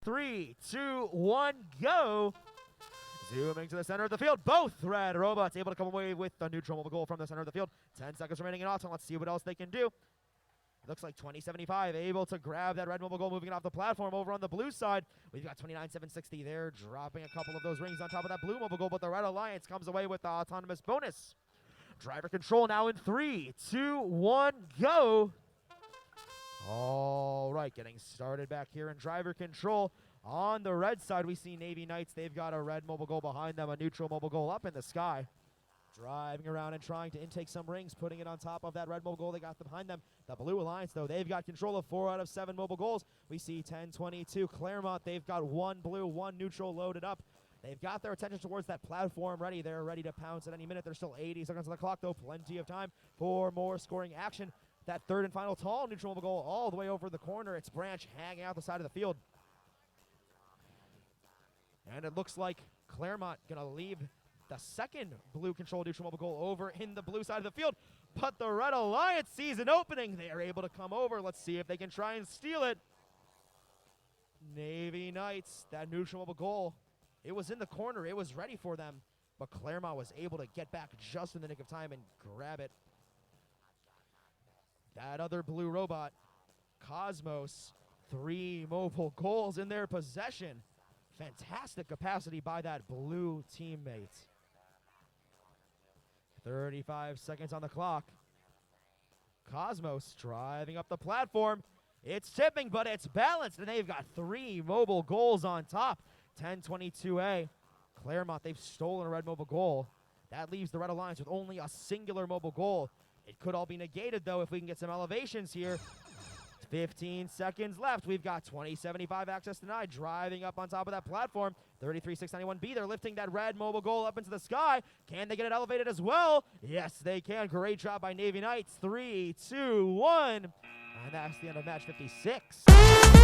3, 2, 1, go. Zooming to the center of the field. Both red robots able to come away with the neutral mobile goal from the center of the field. 10 seconds remaining in autumn. Let's see what else they can do. Looks like 2075 able to grab that red mobile goal, moving it off the platform. Over on the blue side, we've got 29760 there, dropping a couple of those rings on top of that blue mobile goal, but the Red Alliance comes away with the autonomous bonus. Driver control now in 3, 2, 1, go. All right, getting started back here in driver control. On the red side, we see Navy Knights. They've got a red mobile goal behind them, a neutral mobile goal up in the sky. Driving around and trying to intake some rings, putting it on top of that red mobile goal they got behind them. The Blue Alliance, though, they've got control of 4 out of 7 mobile goals. We see 1022 Claremont. They've got 1 blue, 1 neutral loaded up. They've got their attention towards that platform ready. They're ready to pounce at any minute. There's still 80 seconds on the clock, though. Plenty of time for more scoring action. That third and final tall neutral mobile goal all the way over the corner. It's Branch hanging out the side of the field. And it looks like Claremont going to leave the second blue control neutral mobile goal over in the blue side of the field. But the Red Alliance sees an opening. They are able to come over. Let's see if they can try and steal it. Navy Knights, that neutral mobile goal. It was in the corner. It was ready for them. But Claremont was able to get back just in the nick of time and grab it. That other blue robot, Cosmos, 3 mobile goals in their possession. Fantastic capacity by that blue teammate. 35 seconds on the clock. Cosmos driving up the platform. It's tipping, but it's balanced, and they've got 3 mobile goals on top. 1022A. Claremont, they've stolen a red mobile goal. That leaves the Red Alliance with only a singular mobile goal. It could all be negated, though, if we can get some elevations here. 15 seconds left. We've got 2075 access denied, driving up on top of that platform. 33691B, they're lifting that red mobile goal up into the sky. Can they get it elevated as well? Yes, they can. Great job by Navy Knights. 3, 2, 1. And that's the end of match 56.